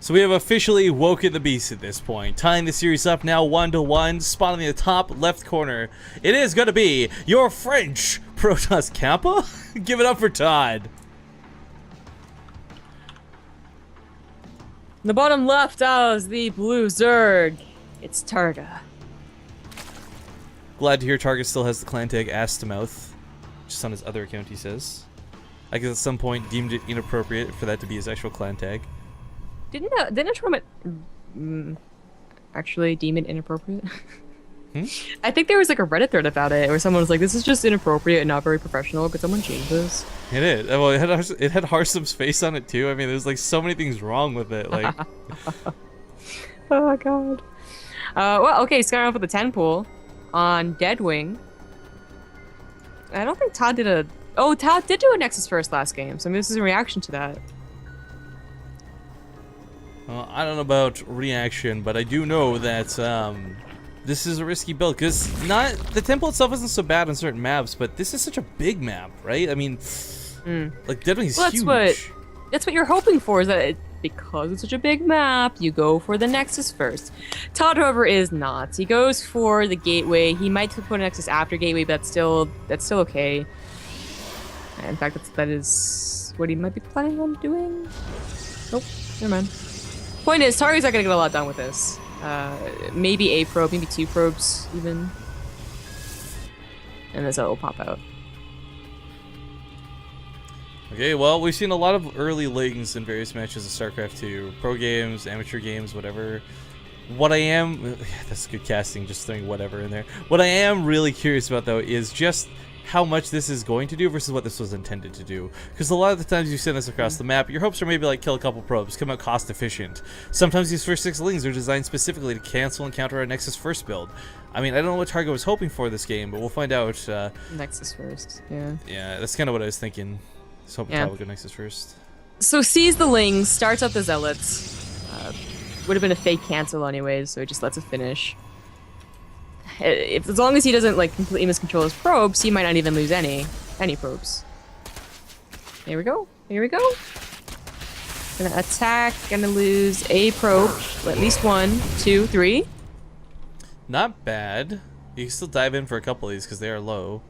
So we have officially woken the beast at this point, tying the series up now 1-1, spotting in the top left corner. It is going to be your French Protoss Kappa. Give it up for Todd. In the bottom left is the blue Zerg. It's Targa. Glad to hear Targa still has the clan tag ass to mouth. Just on his other account, he says. I guess at some point deemed it inappropriate for that to be his actual clan tag. Didn't a tournament actually deem it inappropriate? I think there was like a Reddit thread about it where someone was like, "This is just inappropriate and not very professional. Could someone change this?" It is. Well, it had Harsum's face on it too. I mean, there's like so many things wrong with it. Like, oh god. Well, okay. Starting off with the 10 pool on Deadwing. I don't think Todd did a. Oh, Todd did do a Nexus first last game, so maybe this is a reaction to that. Well, I don't know about reaction, but I do know that this is a risky build because the temple itself isn't so bad on certain maps, but this is such a big map, right? I mean, like Deadwing's huge. That's what you're hoping for, is that because it's such a big map, you go for the Nexus first. Todd, however, is not. He goes for the Gateway. He might put a Nexus after Gateway, but that's still okay. In fact, that is what he might be planning on doing. Nope, never mind. Point is, Targa's not gonna get a lot done with this. Maybe a probe, maybe 2 probes even. And this will pop out. Okay, well, we've seen a lot of early lings in various matches of StarCraft 2. Pro games, amateur games, whatever. What I am... That's good casting, just throwing whatever in there. What I am really curious about, though, is just how much this is going to do versus what this was intended to do. Because a lot of the times you send this across the map, your hopes are maybe like kill a couple probes, come out cost efficient. Sometimes these first 6 lings are designed specifically to cancel and counter our Nexus first build. I mean, I don't know what Targa was hoping for this game, but we'll find out. Nexus first, yeah. Yeah, that's kind of what I was thinking. I was hoping Todd would go Nexus first. So sees the lings, starts up the zealots. Would have been a fake cancel anyways, so he just lets it finish. As long as he doesn't like completely miscontrol his probes, he might not even lose any probes. Here we go. Here we go. Gonna attack. Gonna lose a probe. At least 1, 2, 3. Not bad. You can still dive in for a couple of these because they are low.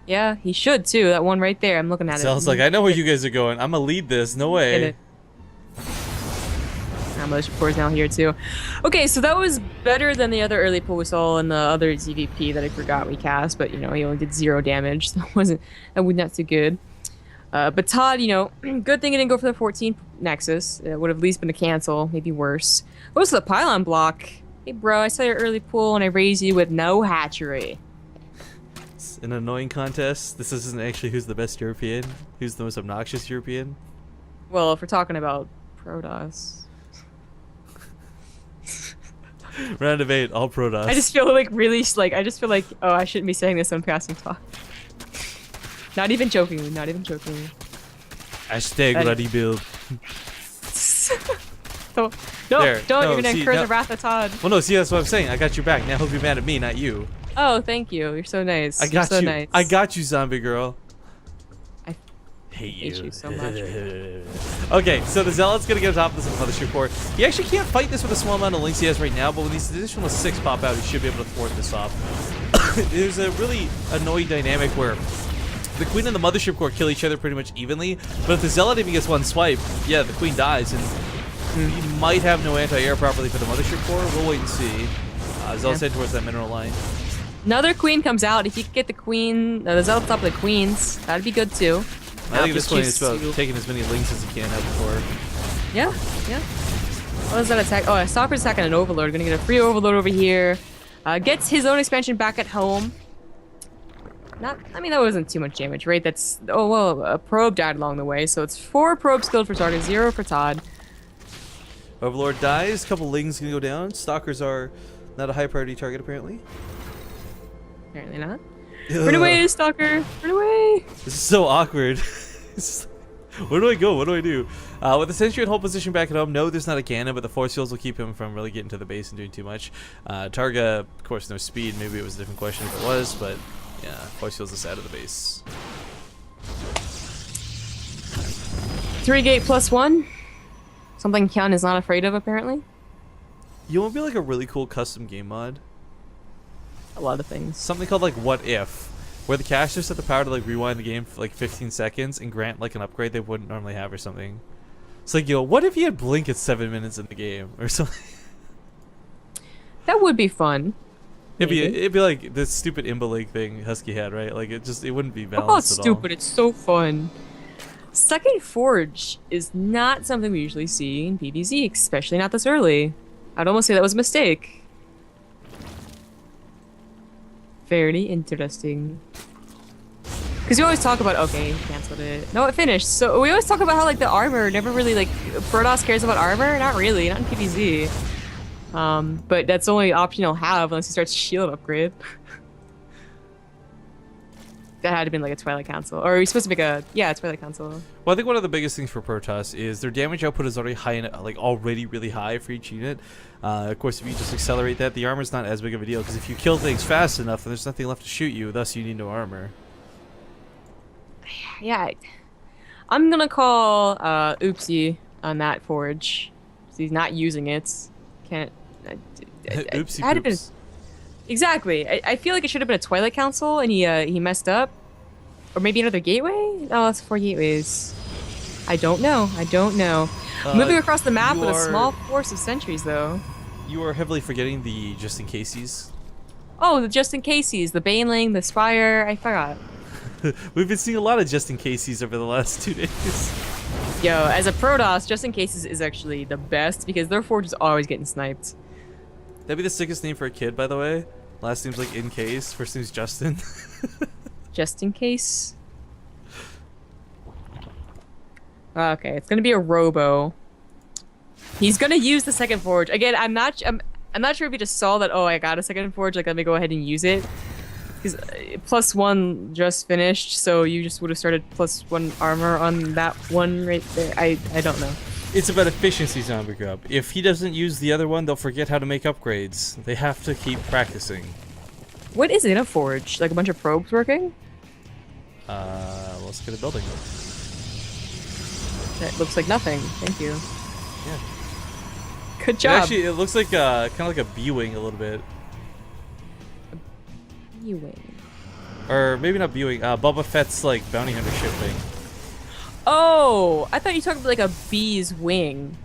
Yeah, he should too. That one right there. I'm looking at it. Sounds like I know where you guys are going. I'm gonna lead this. No way. Militia Corps is now here too. Okay, so that was better than the other early pool we saw in the other ZVP that I forgot we cast, but you know, he only did 0 damage, so that was not too good. But Todd, you know, good thing he didn't go for the 14 Nexus. It would have at least been a cancel, maybe worse. What was the pylon block? Hey bro, I saw your early pool and I raised you with no hatchery. It's an annoying contest. This isn't actually who's the best European, who's the most obnoxious European. Well, if we're talking about Protoss. Round of 8, all Protoss. I just feel like really oh, I shouldn't be saying this on passing talk. Not even jokingly, not even jokingly. Hashtag ready build. You're gonna incur the wrath of Todd. Well, no, see, that's what I'm saying. I got your back. Now I hope you're mad at me, not you. Oh, thank you. You're so nice. I got you. Nice. I got you, zombie girl. I hate you so much. Okay, so the Zealot's gonna get on top of this Mothership Core. He actually can't fight this with a small amount of links he has right now, but when these additional 6 pop out, he should be able to thwart this off. There's a really annoying dynamic where the Queen and the Mothership Core kill each other pretty much evenly, but if the Zealot even gets one swipe, yeah, the Queen dies, and he might have no anti-air properly for the Mothership Core. We'll wait and see. Zealot's head towards that mineral line. Another Queen comes out. If you could get the Queen, the Zealot top of the Queens, that'd be good too. I think at this point it's about taking as many links as you can out before. Yeah, yeah. What is that attack? Oh, a Stalker's attacking an Overlord. Gonna get a free Overlord over here. Gets his own expansion back at home. I mean, that wasn't too much damage, right? That's, oh, well, a probe died along the way, so it's 4 probes killed for Targa, 0 for Todd. Overlord dies, couple lings gonna go down. Stalkers are not a high priority target, apparently. Apparently not. Run away, Stalker! Run away! This is so awkward. Where do I go? What do I do? With the Sentry in hold position back at home, no, there's not a cannon, but the force fields will keep him from really getting to the base and doing too much. Targa, of course, no speed. Maybe it was a different question if it was, but yeah, force fields this side of the base. 3 gate plus 1. Something Kyun is not afraid of, apparently. You want to be like a really cool custom game mod? A lot of things. Something called like What If, where the casters have the power to like rewind the game for like 15 seconds and grant like an upgrade they wouldn't normally have or something. It's like, what if you had Blink at 7 minutes in the game or something? That would be fun. It'd be like this stupid Imba Lake thing Husky had, right? Like it wouldn't be How about balanced at all. stupid? It's so fun. Second Forge is not something we usually see in PvZ, especially not this early. I'd almost say that was a mistake. Very interesting. Because we always talk about, okay, canceled it. No, it finished. So we always talk about how like the armor never really like Protoss cares about armor. Not really, not in PvZ. But that's the only option he'll have unless he starts shield upgrade. That had to been like a Twilight Council, or he's supposed to make a Twilight Council. Well, I think one of the biggest things for Protoss is their damage output is already high, like already really high for each unit. Of course, if you just accelerate that, the armor's not as big of a deal because if you kill things fast enough, then there's nothing left to shoot you. Thus, you need no armor. Yeah, I'm gonna call Oopsie on that forge. He's not using it. Can't. Oopsie had it been, poops. exactly. I feel like it should have been a Twilight Council, and he messed up, or maybe another gateway. Oh, it's 4 gateways. I don't know. Moving across the map with a small force of sentries, though. You are heavily forgetting the just in cases. Oh, the just in cases, the Baneling, the Spire. I forgot. We've been seeing a lot of just in cases over the last 2 days. Yo, as a Protoss, just in cases is actually the best because their forge is always getting sniped. That'd be the sickest name for a kid, by the way. Last name's like in case. First name's Justin. Just in case. Okay, it's gonna be a Robo. He's gonna use the second forge again. I'm not sure if he just saw that. Oh, I got a second forge. Like, let me go ahead and use it. Because +1 just finished, so you just would have started +1 armor on that one right there. I don't know. It's about efficiency, Zombie Grub. If he doesn't use the other one, they'll forget how to make upgrades. They have to keep practicing. What is in a forge? Like a bunch of probes working? Let's get a building. That looks like nothing. Thank you. Yeah. Good job. Actually, it looks like kind of like a B-wing a little bit. B-wing. Or maybe not B-wing. Boba Fett's like bounty hunter ship wing. Oh, I thought you talked about like a bee's wing.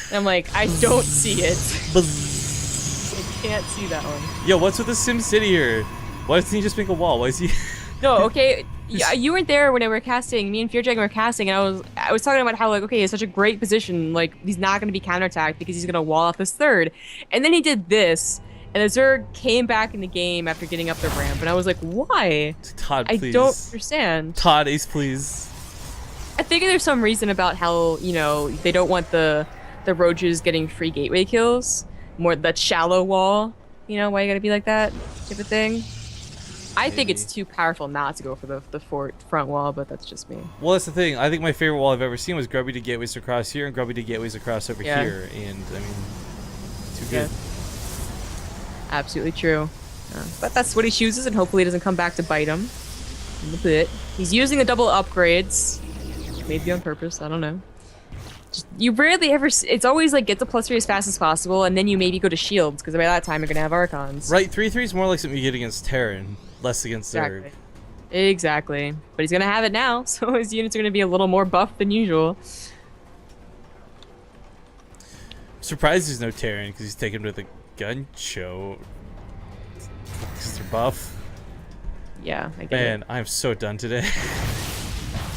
And I'm like, I don't see it. I can't see that one. Yo, what's with the Sim City here? Why doesn't he just make a wall? Why is he? No, okay. Yeah, you weren't there when we were casting. Me and Fearjack were casting, and I was talking about how like, okay, it's such a great position. Like, he's not going to be counterattacked because he's going to wall off this third. And then he did this, and the Zerg came back in the game after getting up the ramp, and I was like, why? Todd, please. I don't understand. Todd, ace, please. I think there's some reason about how, you know, they don't want the roaches getting free gateway kills. More that shallow wall. You know, why you gotta be like that type of thing. I think it's too powerful not to go for the front wall, but that's just me. Well, that's the thing. I think my favorite wall I've ever seen was Grubby to gateways across here and Grubby to gateways across over here. And, I mean, too good. Absolutely true. But that's what he chooses, and hopefully it doesn't come back to bite him in a bit. He's using the double upgrades. Maybe on purpose, I don't know. You rarely ever... It's always like get to +3 as fast as possible, and then you maybe go to shields, because by that time you're going to have Archons. Right, 3-3 is more like something you get against Terran, less against Zerg. Exactly. But he's going to have it now, so his units are going to be a little more buffed than usual. I'm surprised there's no Terran, because he's taken with a gun show. Because they're buff. Yeah, I get Man, it. I'm so done today.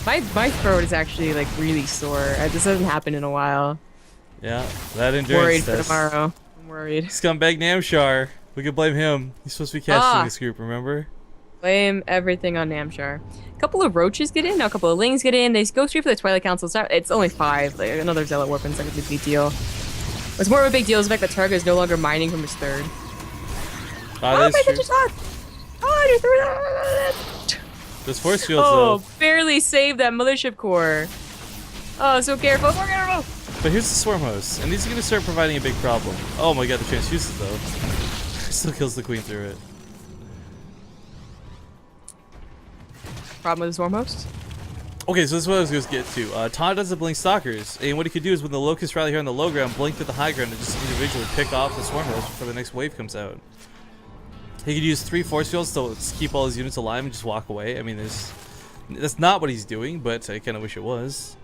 My throat is actually like really sore. This hasn't happened in a while. Yeah, that endurance Worried for test. tomorrow. I'm worried. Scumbag Namshar. We could blame him. He's supposed to be casting this group, remember? Blame everything on Namshar. A couple of roaches get in, now a couple of lings get in. They go straight for the Twilight Council. It's only 5. Like, another Zealot Warpin's like a big deal. What's more of a big deal is the fact that Targa is no longer mining from his third. Oh, that's true. I just threw that! Those force fields, Oh, though. barely saved that mothership core. Oh, so careful. So careful. But here's the swarm hosts, and these are going to start providing a big problem. Oh my god, the transfuses, though. Still kills the queen through it. Problem with the swarm host? Okay, so this is what I was going to get to. Todd doesn't blink stalkers, and what he could do is when the locusts rally here on the low ground, blink to the high ground and just individually pick off the swarm host before the next wave comes out. He could use 3 force fields to keep all his units alive and just walk away. I mean, that's not what he's doing, but I kind of wish it was.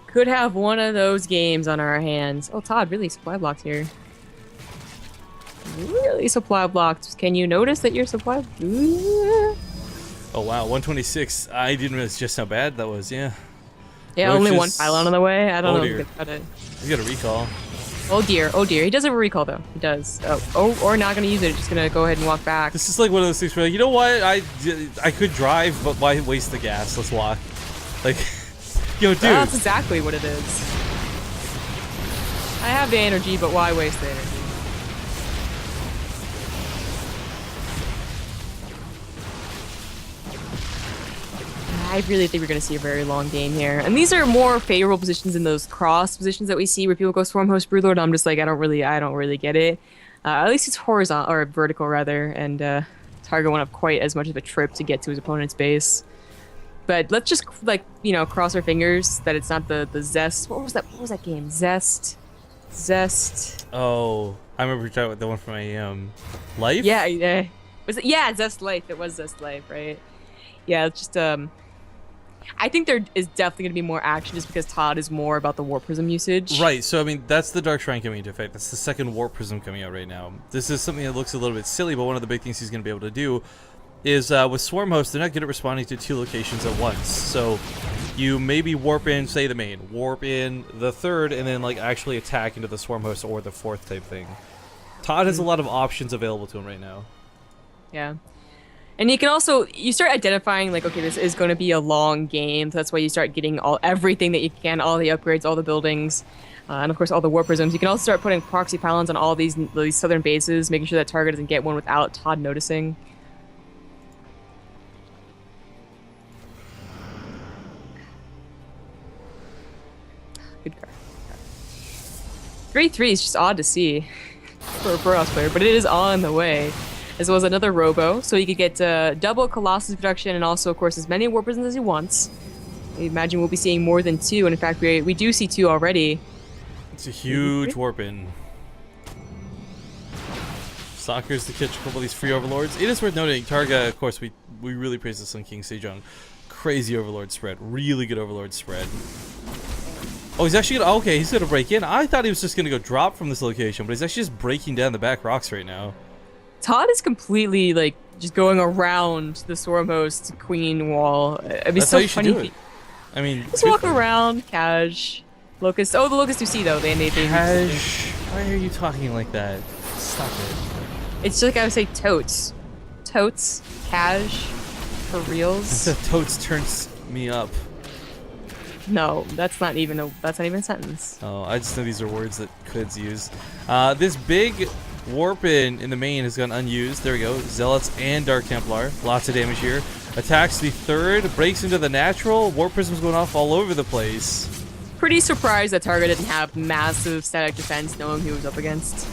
Could have one of those games on our hands. Oh, Todd, really supply blocked here. Really supply blocked. Can you notice that your supply... Oh wow, 126. I didn't realize just how bad that was, yeah. Yeah, only one pylon on the way. I don't know if we could cut it. He's got a recall. Oh dear, oh dear. He does have a recall though. He does. Or not gonna use it, just gonna go ahead and walk back. This is like one of those things where, like, you know what? I could drive, but why waste the gas? Let's walk. Like, yo, dude. That's exactly what it is. I have the energy, but why waste the energy? I really think we're going to see a very long game here. And these are more favorable positions than those cross positions that we see where people go Swarm Host Broodlord. I'm just like, I don't really get it. At least it's horizontal, or vertical rather, and Targa won't have quite as much of a trip to get to his opponent's base. But let's just, like, you know, cross our fingers that it's not the Zest. What was that game? Zest. Oh, I remember you talking about the one from my Life? Yeah, was it? Yeah, Zest Life. It was Zest Life, right? Yeah, it's just I think there is definitely going to be more action just because Todd is more about the Warp Prism usage. Right, so I mean, that's the Dark Shrine coming into effect. That's the second Warp Prism coming out right now. This is something that looks a little bit silly, but one of the big things he's going to be able to do is with Swarm Host, they're not good at responding to 2 locations at once. So you maybe warp in, say, the main, warp in the 3rd, and then like actually attack into the Swarm Host or the 4th type thing. Todd has a lot of options available to him right now. Yeah. And you can also, you start identifying, like, okay, this is going to be a long game. So that's why you start getting everything that you can, all the upgrades, all the buildings, and of course all the Warp Prisms. You can also start putting proxy pylons on all these southern bases, making sure that Target doesn't get one without Todd noticing. Good card. 3-3 is just odd to see for a Boros player, but it is on the way. As well as another Robo, so he could get double Colossus production and also, of course, as many Warp Prisms as he wants. I imagine we'll be seeing more than 2, and in fact, we do see 2 already. It's a huge warp in. Stalkers to catch a couple of these free Overlords. It is worth noting, Targa, of course, we really praise the Sun King Sejong. Crazy Overlord spread. Really good Overlord spread. Oh, he's actually gonna, okay, he's gonna break in. I thought he was just gonna go drop from this location, but he's actually just breaking down the back rocks right now. Todd is completely, like, just going around the Swarm Host Queen wall. I mean, That's so how you should funny. do it. I mean, Just walk around, Cash. Locust. Oh, the Locust you see, though. They Cash. Why are you talking like that? Stop it. It's just like I would say totes. Totes. Cash. For reals. Totes turns me up. No, that's not even a sentence. Oh, I just know these are words that Kids use. This big warp in the main has gone unused. There we go. Zealots and Dark Templar. Lots of damage here. Attacks the 3rd, breaks into the natural. Warp Prism's going off all over the place. Pretty surprised that Targa didn't have massive static defense knowing who he was up against.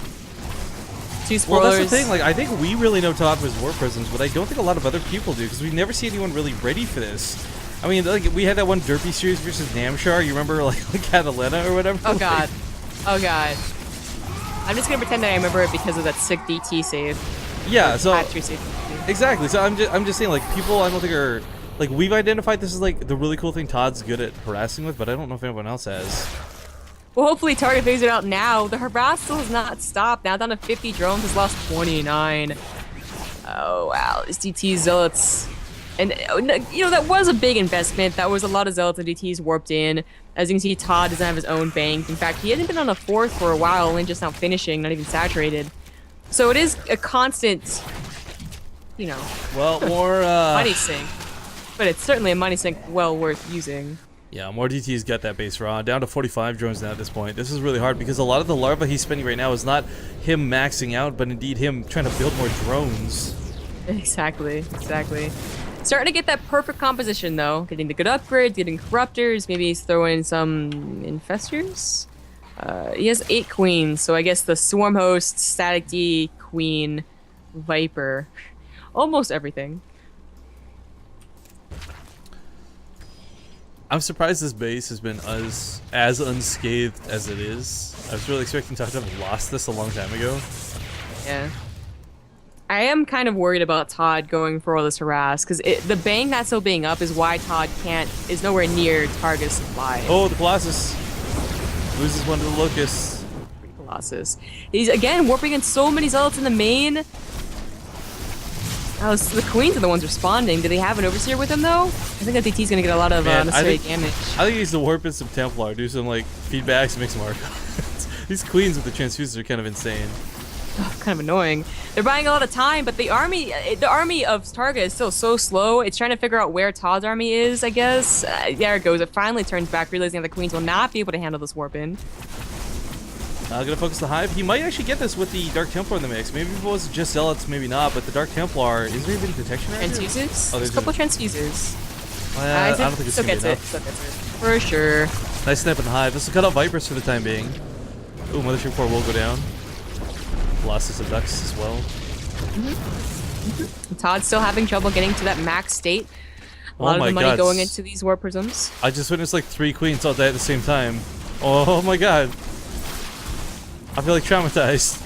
2 spoilers. Well, that's the thing. Like, I think we really know Todd was Warp Prisms, but I don't think a lot of other people do because we never see anyone really ready for this. I mean, like, we had that one Derpy series versus Namshar. You remember, like Catalina or whatever? Oh, God. Oh, God. I'm just gonna pretend that I remember it because of that sick DT save. Yeah, so Save. exactly. So I'm just saying, like, people I don't think are like, we've identified this as like the really cool thing Todd's good at harassing with, but I don't know if anyone else has. Well, hopefully Target figures it out now. The harass still has not stopped. Now down to 50 drones, has lost 29. Oh wow, these DT Zealots. And, you know, that was a big investment. That was a lot of Zealots and DTs warped in. As you can see, Todd doesn't have his own bank. In fact, he hadn't been on a 4th for a while, only just now finishing, not even saturated. So it is a constant, you know, well, more money sink. But it's certainly a money sink well worth using. Yeah, more DTs got that base raw. Down to 45 drones now at this point. This is really hard because a lot of the larva he's spending right now is not him maxing out, but indeed him trying to build more drones. Exactly. Starting to get that perfect composition, though. Getting the good upgrades, getting corruptors, maybe he's throwing some infestors. He has 8 queens, so I guess the Swarm Host, Static D, Queen, Viper. Almost everything. I'm surprised this base has been as unscathed as it is. I was really expecting Todd to have lost this a long time ago. Yeah. I am kind of worried about Todd going for all this harass, because the bank that's still being up is why Todd is nowhere near Targa's supply. Oh, the Colossus loses one to the Locust. Colossus. He's again warping in so many zealots in the main. Oh, so the queens are the ones responding. Do they have an overseer with him though? I think that DT's gonna get a lot of unnecessary damage. I think he needs to warp in some Templar, do some like feedbacks, and make some archives. These queens with the transfusers are kind of insane. Oh, kind of annoying. They're buying a lot of time, but the army of Targa is still so slow. It's trying to figure out where Todd's army is, I guess. There it goes. It finally turns back, realizing that the queens will not be able to handle this warp in. Gonna focus the Hive. He might actually get this with the Dark Templar in the mix. Maybe if it was just Zealots, maybe not. But the Dark Templar, is there even detection? Transfusers? Oh, there's a couple of transfusers. I don't think it's gonna be enough. Still gets it. For sure. Nice snap in the Hive. This will cut out Vipers for the time being. Ooh, Mothership Core will go down. Colossus of Ducks as well. Todd's still having trouble getting to that max state. A lot of the money going into these war prisms. I just witnessed like 3 queens all die at the same time. Oh my god. I feel like traumatized.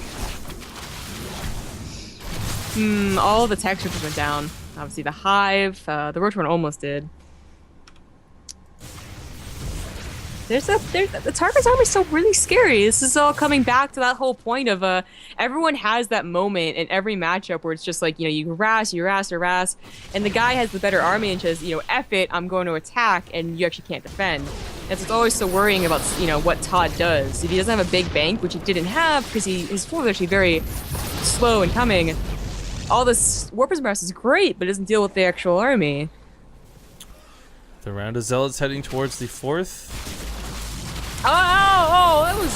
All the tech troopers went down. Obviously the Hive, the Roach one almost did. The Targa's army is still really scary. This is all coming back to that whole point of everyone has that moment in every matchup where it's just like, you harass, and the guy has the better army and says, F it, I'm going to attack, and you actually can't defend. That's what's always so worrying about, what Todd does. If he doesn't have a big bank, which he didn't have because his form is actually very slow in coming, all this War Prism Harass is great, but it doesn't deal with the actual army. The round of Zealots heading towards the 4th. That was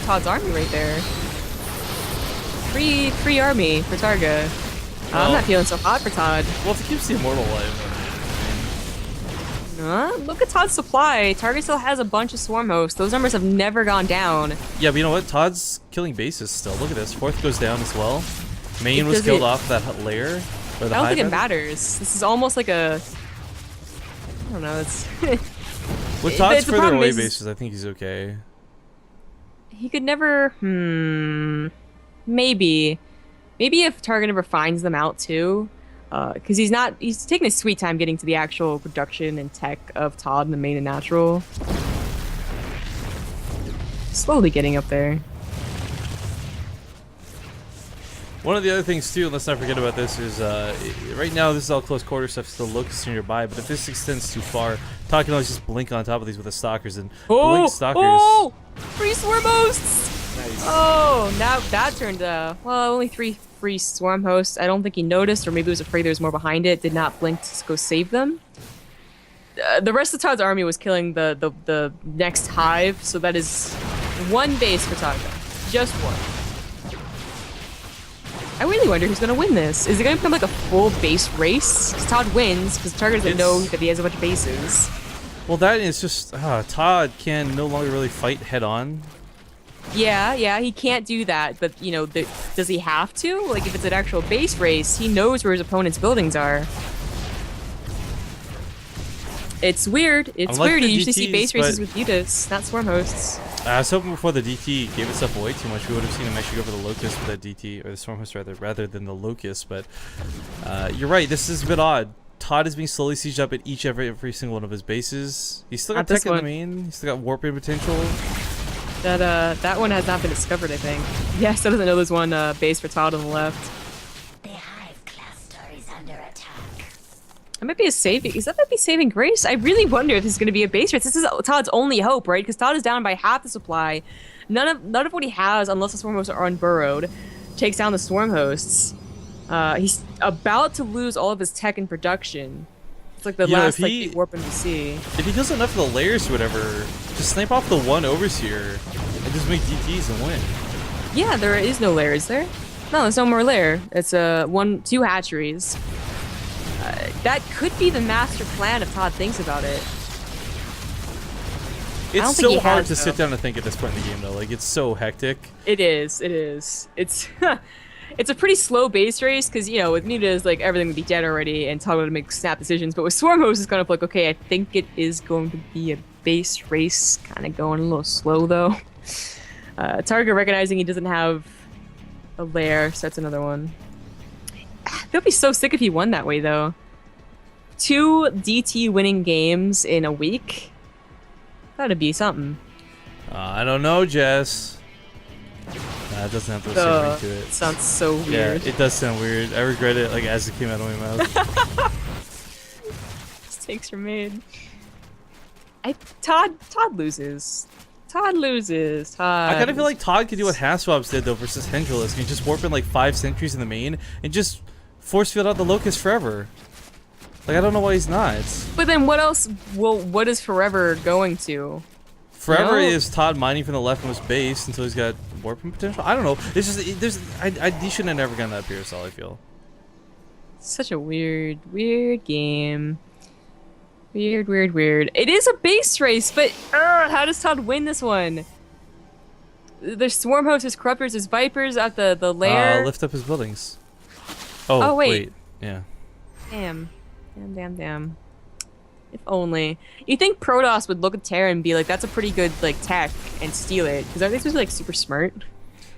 Todd's army right there. Free army for Targa. I'm not feeling so hot for Todd. Well, if he keeps the Immortal alive. Look at Todd's supply. Targa still has a bunch of Swarm Hosts. Those numbers have never gone down. Yeah, but you know what? Todd's killing bases still. Look at this. 4th goes down as well. Main was killed off that layer. I don't think it matters. This is almost like a... I don't know. It's... With Todd's further away bases, I think he's okay. He could never... Maybe. Maybe if Targa never finds them out too. Because he's taking his sweet time getting to the actual production and tech of Todd in the main and natural. Slowly getting up there. One of the other things too, let's not forget about this, is right now this is all close quarter stuff, still Locusts nearby, but if this extends too far, Todd can always just blink on top of these with the Stalkers and blink Stalkers. Oh! Free Swarm Hosts! Nice. Oh, now that turned, only 3 free Swarm Hosts. I don't think he noticed, or maybe he was afraid there was more behind it, did not blink to go save them. The rest of Todd's army was killing the next Hive, so that is 1 base for Targa. Just 1. I really wonder who's going to win this. Is it going to become like a full base race? Because Todd wins, because Targa doesn't know that he has a bunch of bases. Well, that is just... Todd can no longer really fight head-on. Yeah, he can't do that, but, does he have to? Like, if it's an actual base race, he knows where his opponent's buildings are. It's weird. It's weird. You usually see base races with Utis, not Swarm Hosts. I was hoping before the DT gave itself away too much, we would have seen him actually go for the Locust with that DT, or the Swarm Host rather than the Locust, but you're right, this is a bit odd. Todd is being slowly sieged up at every single one of his bases. He's still got tech in the main, he's still got warping potential. That one has not been discovered, I think. Yes, I doesn't know there's one base for Todd on the left. The Hive cluster is under attack. That might be a saving. Is that might be saving grace? I really wonder if this is going to be a base race. This is Todd's only hope, right? Because Todd is down by half the supply. None of what he has, unless the Swarm Hosts are unburrowed, takes down the Swarm Hosts. He's about to lose all of his tech and production. It's like the last big warp in the sea. If he kills enough of the layers or whatever, just snipe off the 1 Overseer and just make DTs and win. Yeah, there is no layer, is there? No, there's no more layer. It's 2 hatcheries. That could be the master plan if Todd thinks about it. It's so hard to sit down and think at this point in the game, though. Like, it's so hectic. It is. It's It's a pretty slow base race because, you know, with mutas, like, everything would be dead already and Todd would make snap decisions. But with Swarm Host, it's kind of like, okay, I think it is going to be a base race. Kind of going a little slow, though. Targa recognizing he doesn't have a lair, so that's another one. They'll be so sick if he won that way, though. 2 DT winning games in a week? That'd be something. I don't know, Jess. Nah, it doesn't have the same ring to it. Sounds so weird. Yeah, it does sound weird. I regret it, like, as it came out of my mouth. Mistakes were made. Todd loses. Todd loses. Todd. I kind of feel like Todd could do what Haswabs did, though, versus Hendrilisk. You just warp in, like, 5 sentries in the main and just force field out the Locust forever. Like, I don't know why he's not. But then what else? Well, what is Forever going to? Forever No. is Todd mining from the leftmost base until he's got warping potential. I don't know. It's just he shouldn't have never gotten that Parasol, I feel. Such a weird game. Weird. It is a base race, but how does Todd win this one? There's Swarm Hosts, there's Corruptors, there's Vipers at the lair. Lift up his buildings. Oh, Oh, wait. Yeah. Damn. If only. You think Protoss would look at Terra and be like, that's a pretty good, like, tech, and steal it. Because aren't they supposed to be, like, super smart?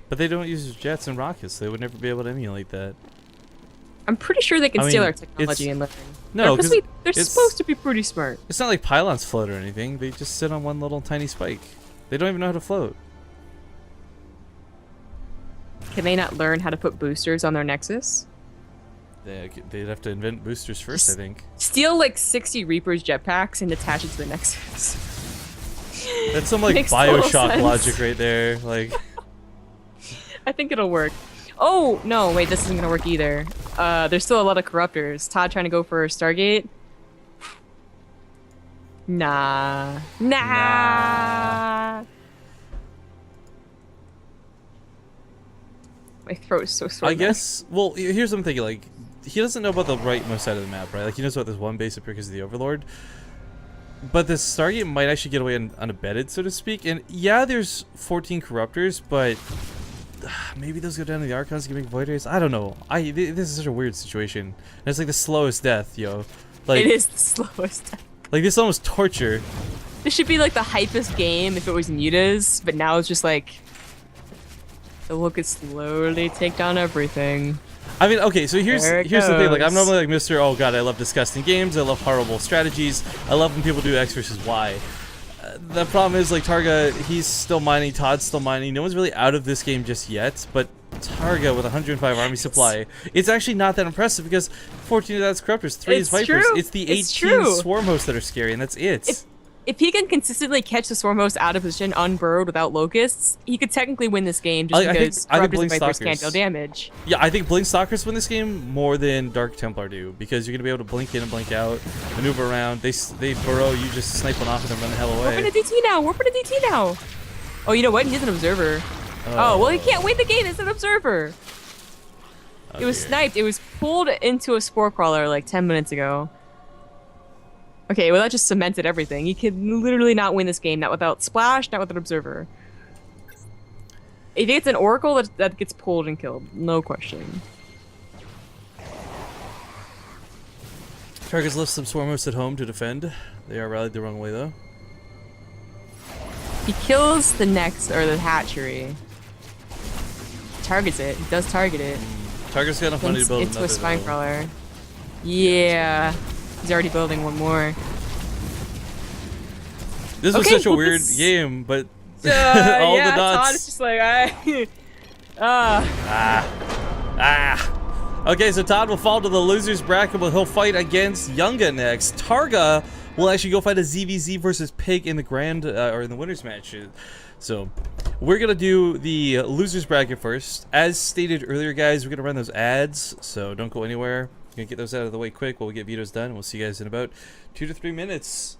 But they don't use jets and rockets. So they would never be able to emulate that. I'm pretty sure they can I steal mean, our technology and learn. No, they're 'cause supposed to be pretty smart. It's not like pylons float or anything. They just sit on one little tiny spike. They don't even know how to float. Can they not learn how to put boosters on their Nexus? They'd have to invent boosters first, I think. Steal like 60 Reaper's jetpacks and attach it to the Nexus. That's some like Makes total Bioshock sense. logic right there. Like, I think it'll work. Oh, no, wait, this isn't gonna work either. There's still a lot of Corruptors. Todd trying to go for Stargate? Nah. My throat is so sore. I now. guess. Well, here's what I'm thinking. Like, he doesn't know about the rightmost side of the map, right? Like, he knows about this one base up here because of the Overlord. But the Stargate might actually get away unabated, so to speak. And yeah, there's 14 Corruptors, but maybe those go down to the Archons and make Void Rays. I don't know. This is such a weird situation. And it's like the slowest death, yo. Like, It is the slowest. Like, this is almost torture. This should be like the hypest game if it was mutas, but now it's just like the look is slowly take down everything. I mean, okay, so here's There it the thing. Like, I'm goes. normally like Mr. Oh god, I love disgusting games. I love horrible strategies. I love when people do X versus Y. The problem is, like, Targa, he's still mining. Todd's still mining. No one's really out of this game just yet. But Targa with 105 army supply, it's actually not that impressive because 14 of that's Corruptors, 3 is It's Vipers. true. It's the It's 18 true. Swarm Hosts that are scary, and that's it. If he can consistently catch the Swarm Host out of position, unburrowed without locusts, he could technically win this game just I because think Corruptors and Blink Vipers Stalkers. can't deal damage. Yeah, I think Blink Stalkers win this game more than Dark Templar do because you're gonna be able to blink in and blink out, maneuver around. They burrow. You just snipe one off and then run the hell We're away. in a DT now. We're in a DT now. Oh, you know what? He's an observer. Oh, well, he can't win the game as an observer. It was dear. sniped. It was pulled into a spore crawler like 10 minutes ago. Okay, well, that just cemented everything. You can literally not win this game, not without Splash, not with an observer. If it's an Oracle, that gets pulled and killed. No question. Target's left some Swarm Hosts at home to defend. They are rallied the wrong way, though. He kills the next, or the hatchery. Targets it. He does target it. Target's got enough money to build Into another, a spine though. crawler. Yeah. He's already building one more. This was Okay, such a well, weird this- game, but all yeah, the dots. Todd is just like, Okay, so Todd will fall to the losers bracket, but he'll fight against Yunga next. Targa will actually go fight a ZVZ versus Pig in the grand or in the winners match. So we're gonna do the losers bracket first. As stated earlier, guys, we're gonna run those ads, so don't go anywhere. We're gonna get those out of the way quick while we get vetoes done. We'll see you guys in about 2 to 3 minutes.